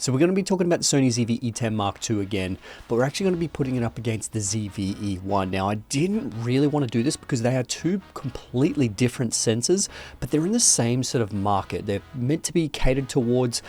So we're going to be talking about the Sony ZV-E10 Mark II again, but we're actually going to be putting it up against the ZV-E1. Now, I didn't really want to do this because they are two completely different sensors, but they're in the same sort of market. They're meant to be catered towards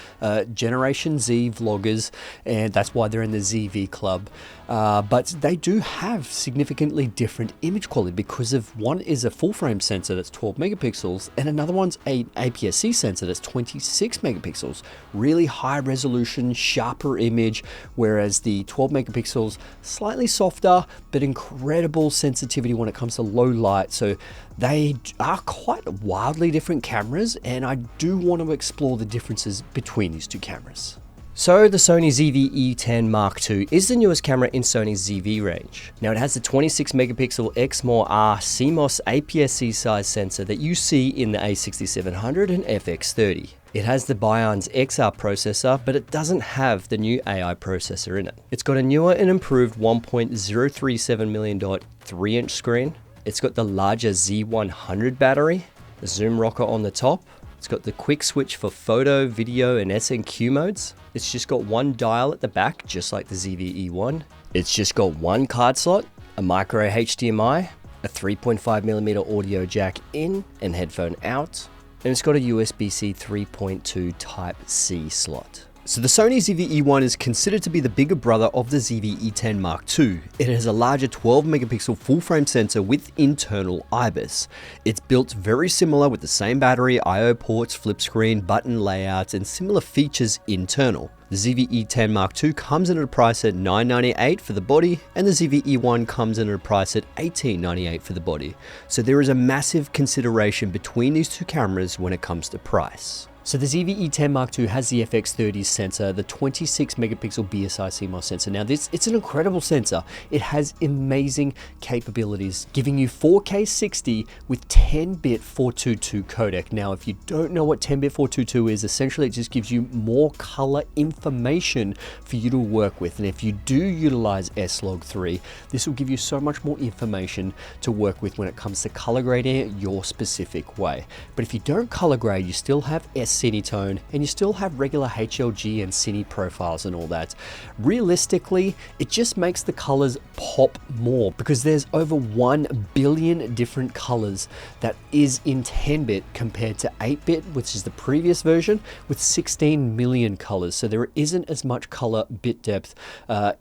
Generation Z vloggers, and that's why they're in the ZV club. But they do have significantly different image quality because of one is a full frame sensor that's 12 megapixels, and another one's an APS-C sensor that's 26 megapixels. Really high resolution, sharper image, whereas the 12 megapixels slightly softer but incredible sensitivity when it comes to low light. So they are quite wildly different cameras, and I do want to explore the differences between these two cameras. So the Sony ZV-E10 Mark II is the newest camera in Sony's ZV range. Now it has the 26 megapixel X-R CMOS APS-C size sensor that you see in the A6700 and FX30. It has the Bion's XR processor, but it doesn't have the new AI processor in it. It's got a newer and improved 1.037 million dot 3-inch screen. It's got the larger Z100 battery, the zoom rocker on the top. It's got the quick switch for photo, video, and SNQ modes. It's just got one dial at the back, just like the ZV-E1. It's just got one card slot, a micro HDMI, a 3.5mm audio jack in and headphone out, and it's got a USB-C 3.2 Type-C slot. So the Sony ZV-E1 is considered to be the bigger brother of the ZV-E10 Mark II. It has a larger 12 megapixel full frame sensor with internal IBIS. It's built very similar with the same battery, I/O ports, flip screen, button layouts, and similar features internal. The ZV-E10 Mark II comes in at a price at $998 for the body, and the ZV-E1 comes in at a price at $1898 for the body. So there is a massive consideration between these two cameras when it comes to price. So the ZV-E10 Mark II has the FX30 sensor, the 26 megapixel BSI CMOS sensor. Now it's an incredible sensor. It has amazing capabilities, giving you 4K 60 with 10-bit 422 codec. Now, if you don't know what 10-bit 422 is, essentially it just gives you more color information for you to work with. And if you do utilize S-Log3, this will give you so much more information to work with when it comes to color grading it your specific way. But if you don't color grade, you still have Cinetone, and you still have regular HLG and Cine profiles and all that. Realistically, it just makes the colors pop more because there's over 1 billion different colors that is in 10-bit compared to 8-bit, which is the previous version, with 16 million colors. So there isn't as much color bit depth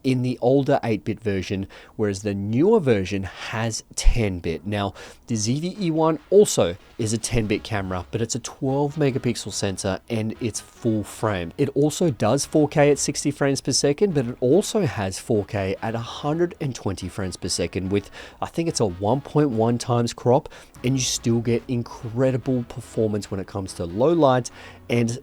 in the older 8-bit version, whereas the newer version has 10-bit. Now, the ZV-E1 also is a 10-bit camera, but it's a 12 megapixel sensor and it's full frame. It also does 4K at 60 frames per second, but it also has 4K at 120 frames per second with, I think it's a 1.1 times crop, and you still get incredible performance when it comes to low light and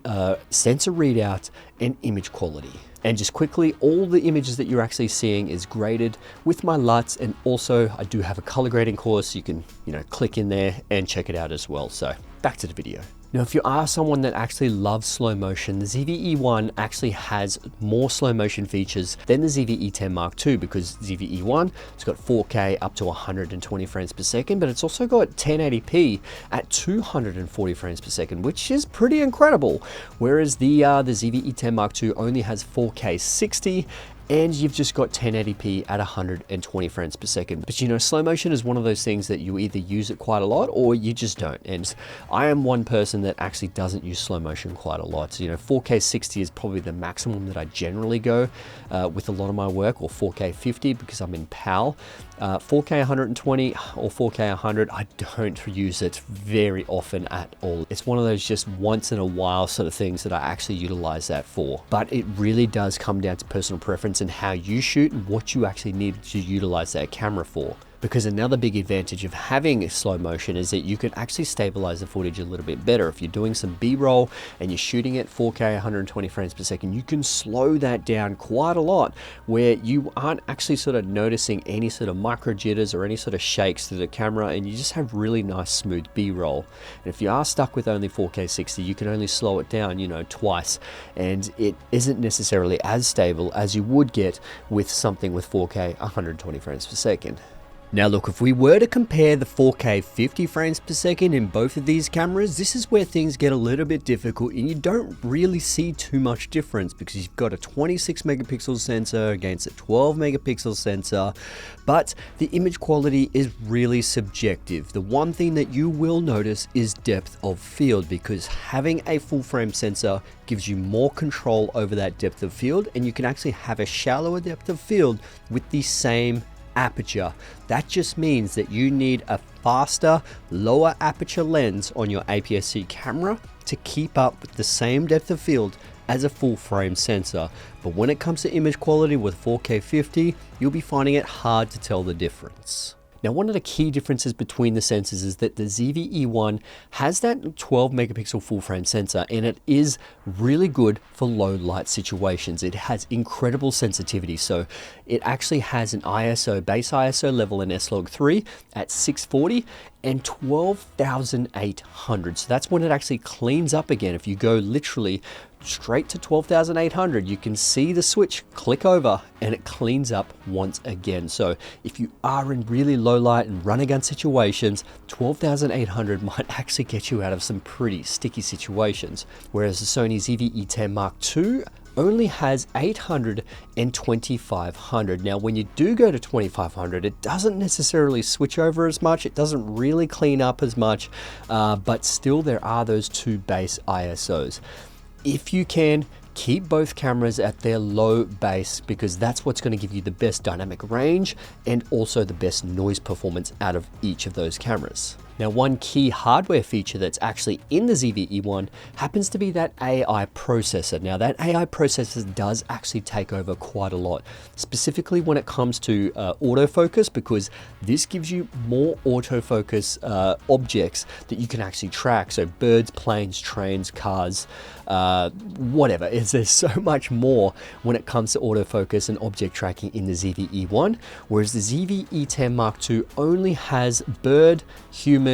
sensor readout and image quality. And just quickly, all the images that you're actually seeing is graded with my LUTs, and also I do have a color grading course. You can, click in there and check it out as well. So back to the video. Now, if you are someone that actually loves slow motion, the ZV-E1 actually has more slow motion features than the ZV-E10 Mark II, because ZV-E1, it's got 4K up to 120 frames per second, but it's also got 1080p at 240 frames per second, which is pretty incredible. Whereas the ZV-E10 Mark II only has 4K 60, and you've just got 1080p at 120 frames per second. But slow motion is one of those things that you either use it quite a lot or you just don't. And I am one person that actually doesn't use slow motion quite a lot. So, 4K 60 is probably the maximum that I generally go with a lot of my work, or 4K 50 because I'm in PAL. 4K 120 or 4K 100, I don't use it very often at all. It's one of those just once in a while sort of things that I actually utilize that for. But it really does come down to personal preference and how you shoot and what you actually need to utilize that camera for. Because another big advantage of having slow motion is that you can actually stabilize the footage a little bit better. If you're doing some B-roll and you're shooting at 4K 120 frames per second, you can slow that down quite a lot, where you aren't actually sort of noticing any sort of micro jitters or any sort of shakes through the camera, and you just have really nice smooth B-roll. And if you are stuck with only 4K 60, you can only slow it down, twice, and it isn't necessarily as stable as you would get with something with 4K 120 frames per second. Now look, if we were to compare the 4K 50 frames per second in both of these cameras, this is where things get a little bit difficult and you don't really see too much difference because you've got a 26 megapixel sensor against a 12 megapixel sensor, but the image quality is really subjective. The one thing that you will notice is depth of field, because having a full frame sensor gives you more control over that depth of field, and you can actually have a shallower depth of field with the same aperture. That just means that you need a faster, lower aperture lens on your APS-C camera to keep up with the same depth of field as a full frame sensor. But when it comes to image quality with 4K 50, you'll be finding it hard to tell the difference. Now, one of the key differences between the sensors is that the ZV-E1 has that 12 megapixel full frame sensor, and it is really good for low light situations. It has incredible sensitivity. So it actually has an ISO, base ISO level in S-Log3 at 640 and 12,800. So that's when it actually cleans up again. If you go literally straight to 12,800, you can see the switch click over and it cleans up once again. So if you are in really low light and run and gun situations, 12,800 might actually get you out of some pretty sticky situations. Whereas the Sony ZV-E10 Mark II only has 800 and 2500. Now, when you do go to 2500, it doesn't necessarily switch over as much. It doesn't really clean up as much, but still there are those two base ISOs. If you can, keep both cameras at their low base, because that's what's going to give you the best dynamic range and also the best noise performance out of each of those cameras. Now, one key hardware feature that's actually in the ZV-E1 happens to be that AI processor. Now, that AI processor does actually take over quite a lot, specifically when it comes to autofocus, because this gives you more autofocus objects that you can actually track. So birds, planes, trains, cars, whatever. There's so much more when it comes to autofocus and object tracking in the ZV-E1, whereas the ZV-E10 Mark II only has bird, human,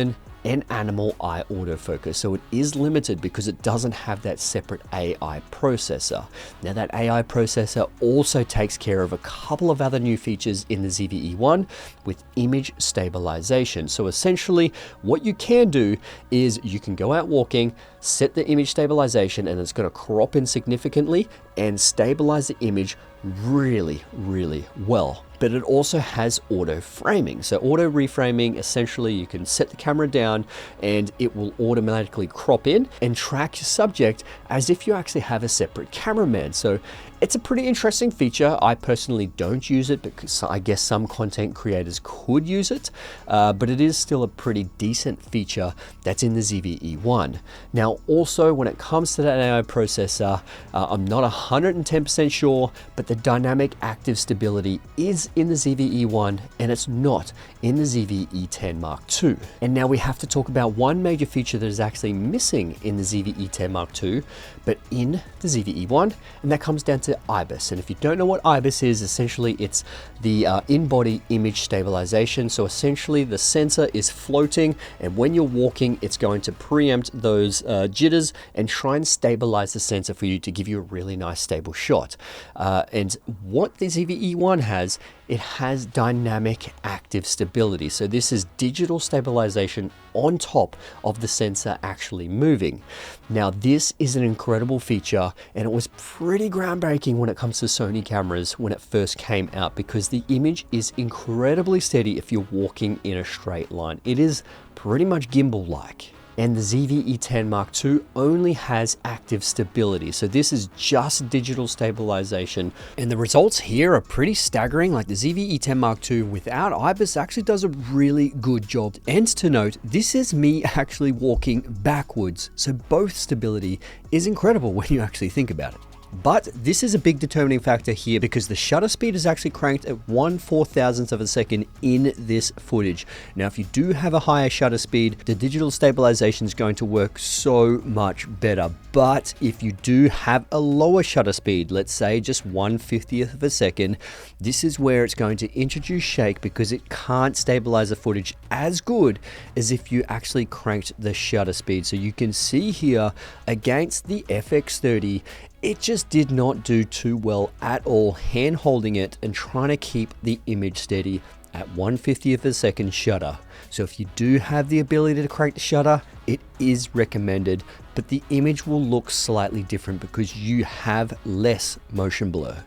and animal eye autofocus. So it is limited because it doesn't have that separate AI processor. Now, that AI processor also takes care of a couple of other new features in the ZV-E1 with image stabilization. So essentially what you can do is you can go out walking, set the image stabilization, and it's going to crop in significantly and stabilize the image really, really well. But it also has auto framing. So auto reframing, essentially you can set the camera down and it will automatically crop in and track your subject as if you actually have a separate cameraman. So it's a pretty interesting feature. I personally don't use it because I guess some content creators could use it, but it is still a pretty decent feature that's in the ZV-E1. Now, also when it comes to that AI processor, I'm not 110% sure, but the dynamic active stability is in the ZV-E1 and it's not in the ZV-E10 Mark II. And now we have to talk about one major feature that is actually missing in the ZV-E10 Mark II, but in the ZV-E1, and that comes down to IBIS. And if you don't know what IBIS is, essentially it's the in-body image stabilization. So essentially the sensor is floating, and when you're walking, it's going to preempt those jitters and try and stabilize the sensor for you to give you a really nice stable shot. And what the ZV-E1 has, it has dynamic active stability. So this is digital stabilization on top of the sensor actually moving. Now, this is an incredible feature, and it was pretty groundbreaking when it comes to Sony cameras when it first came out, because the image is incredibly steady if you're walking in a straight line. It is pretty much gimbal-like. And the ZV-E10 Mark II only has active stability. So this is just digital stabilization. And the results here are pretty staggering. Like the ZV-E10 Mark II without IBIS actually does a really good job. And to note, this is me actually walking backwards. So both stability is incredible when you actually think about it. But this is a big determining factor here, because the shutter speed is actually cranked at 1/4000th of a second in this footage. Now, if you do have a higher shutter speed, the digital stabilization is going to work so much better. But if you do have a lower shutter speed, let's say just 1/50th of a second, this is where it's going to introduce shake, because it can't stabilize the footage as good as if you actually cranked the shutter speed. So you can see here against the FX30, it just did not do too well at all hand holding it and trying to keep the image steady at 1/50th of a second shutter. So if you do have the ability to crank the shutter, it is recommended, but the image will look slightly different because you have less motion blur.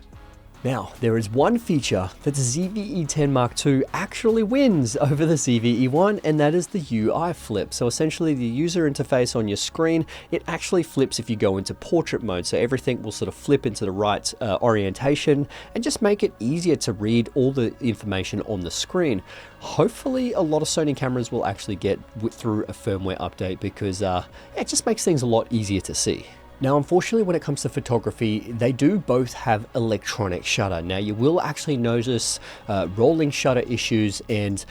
Now, there is one feature that the ZV-E10 Mark II actually wins over the ZV-E1, and that is the UI flip. So essentially the user interface on your screen, it actually flips if you go into portrait mode. So everything will sort of flip into the right orientation and just make it easier to read all the information on the screen. Hopefully a lot of Sony cameras will actually get through a firmware update because it just makes things a lot easier to see. Now, unfortunately, when it comes to photography, they do both have electronic shutter. Now, you will actually notice rolling shutter issues and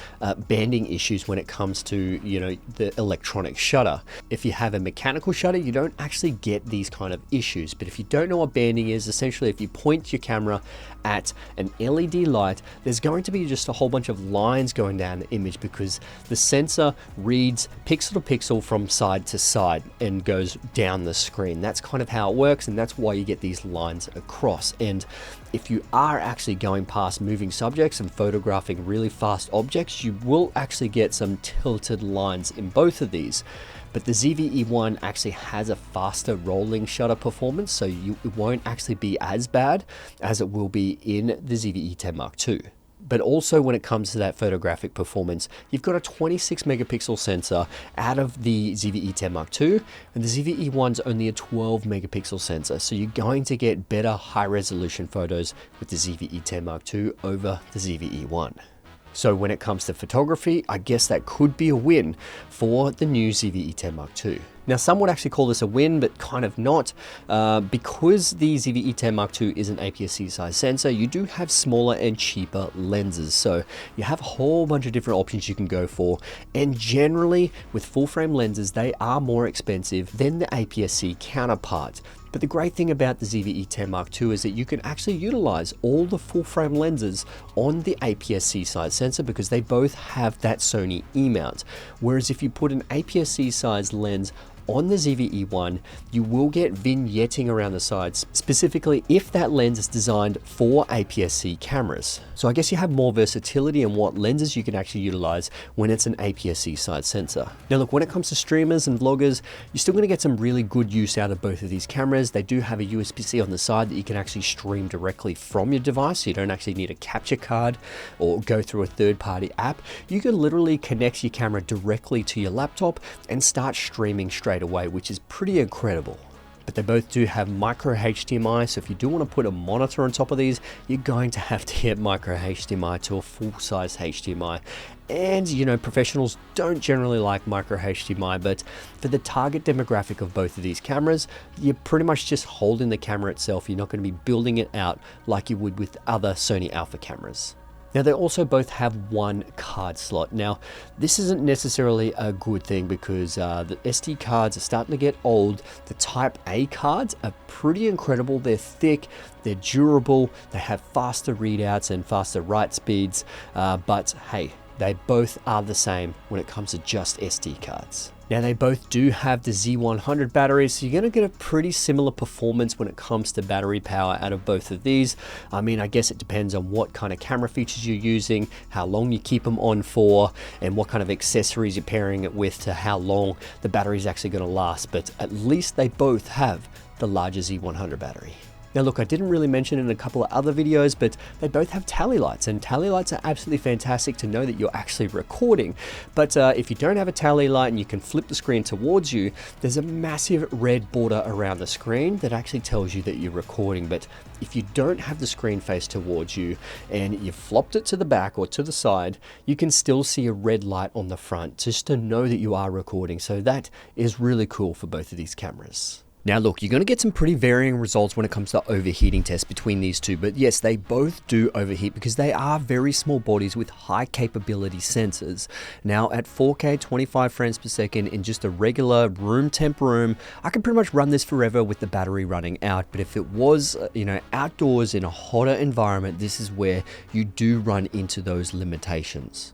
banding issues when it comes to, you know, the electronic shutter. If you have a mechanical shutter, you don't actually get these kind of issues. But if you don't know what banding is, essentially, if you point your camera at an LED light, there's going to be just a whole bunch of lines going down the image because the sensor reads pixel to pixel from side to side and goes down the screen. That's kind of how it works, and that's why you get these lines across. And if you are actually going past moving subjects and photographing really fast objects, you will actually get some tilted lines in both of these. But the ZV-E1 actually has a faster rolling shutter performance, so it won't actually be as bad as it will be in the ZV-E10 Mark II. But also when it comes to that photographic performance, you've got a 26 megapixel sensor out of the ZV-E10 Mark II, and the ZV-E1's only a 12 megapixel sensor. So you're going to get better high resolution photos with the ZV-E10 Mark II over the ZV-E1. So when it comes to photography, I guess that could be a win for the new ZV-E10 Mark II. Now, some would actually call this a win, but kind of not. Because the ZV-E10 Mark II is an APS-C size sensor, you do have smaller and cheaper lenses. So you have a whole bunch of different options you can go for. And generally, with full frame lenses, they are more expensive than the APS-C counterpart. But the great thing about the ZV-E10 Mark II is that you can actually utilize all the full frame lenses on the APS-C size sensor because they both have that Sony E mount. Whereas if you put an APS-C size lens on the ZV-E1, you will get vignetting around the sides, specifically if that lens is designed for APS-C cameras. So I guess you have more versatility in what lenses you can actually utilize when it's an APS-C size sensor. Now look, when it comes to streamers and vloggers, you're still going to get some really good use out of both of these cameras. They do have a USB-C on the side that you can actually stream directly from your device, so you don't actually need a capture card or go through a third-party app. You can literally connect your camera directly to your laptop and start streaming straight away, which is pretty incredible. But they both do have micro HDMI, so if you do want to put a monitor on top of these, you're going to have to get micro HDMI to a full-size HDMI. And you know, professionals don't generally like micro HDMI, but for the target demographic of both of these cameras, you're pretty much just holding the camera itself. You're not going to be building it out like you would with other Sony Alpha cameras. Now, they also both have one card slot. Now, this isn't necessarily a good thing because the SD cards are starting to get old. The Type A cards are pretty incredible. They're thick, they're durable, they have faster readouts and faster write speeds, but hey, they both are the same when it comes to just SD cards. Now, they both do have the Z100 batteries, so you're going to get a pretty similar performance when it comes to battery power out of both of these. I mean, I guess it depends on what kind of camera features you're using, how long you keep them on for, and what kind of accessories you're pairing it with to how long the battery is actually going to last. But at least they both have the larger Z100 battery. Now look, I didn't really mention in a couple of other videos, but they both have tally lights, and tally lights are absolutely fantastic to know that you're actually recording. But if you don't have a tally light and you can flip the screen towards you, there's a massive red border around the screen that actually tells you that you're recording. But if you don't have the screen face towards you and you've flopped it to the back or to the side, you can still see a red light on the front just to know that you are recording. So that is really cool for both of these cameras. Now look, you're going to get some pretty varying results when it comes to overheating tests between these two, but yes, they both do overheat because they are very small bodies with high capability sensors. Now at 4K 25 frames per second in just a regular room temp room, I can pretty much run this forever with the battery running out, but if it was, outdoors in a hotter environment, this is where you do run into those limitations.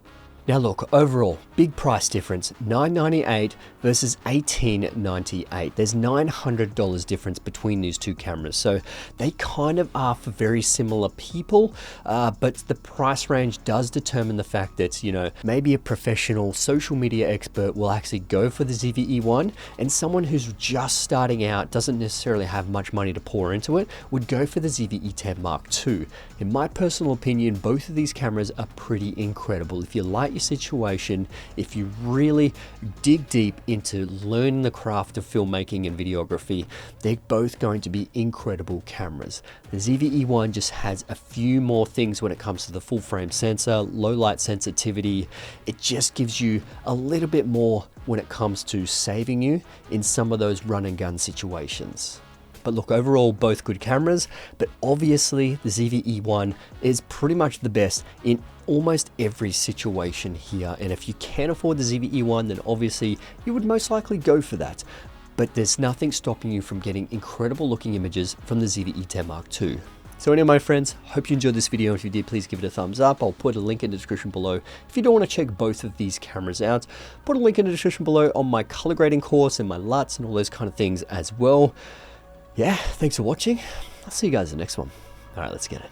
Now look, overall, big price difference, $998 versus $1898. There's $900 difference between these two cameras. So they kind of are for very similar people, but the price range does determine the fact that, you know, maybe a professional social media expert will actually go for the ZV-E1, and someone who's just starting out, doesn't necessarily have much money to pour into it, would go for the ZV-E10 Mark II. In my personal opinion, both of these cameras are pretty incredible. If you like your situation, if you really dig deep into learning the craft of filmmaking and videography, they're both going to be incredible cameras. The ZV-E1 just has a few more things when it comes to the full frame sensor, low light sensitivity. It just gives you a little bit more when it comes to saving you in some of those run and gun situations. But look, overall, both good cameras, but obviously the ZV-E1 is pretty much the best in almost every situation here. And if you can't afford the ZV-E1, then obviously you would most likely go for that. But there's nothing stopping you from getting incredible looking images from the ZV-E10 Mark II. So anyway, my friends, hope you enjoyed this video. If you did, please give it a thumbs up. I'll put a link in the description below. If you don't want to check both of these cameras out, put a link in the description below on my color grading course and my LUTs and all those kind of things as well. Yeah, thanks for watching. I'll see you guys in the next one. All right, let's get it.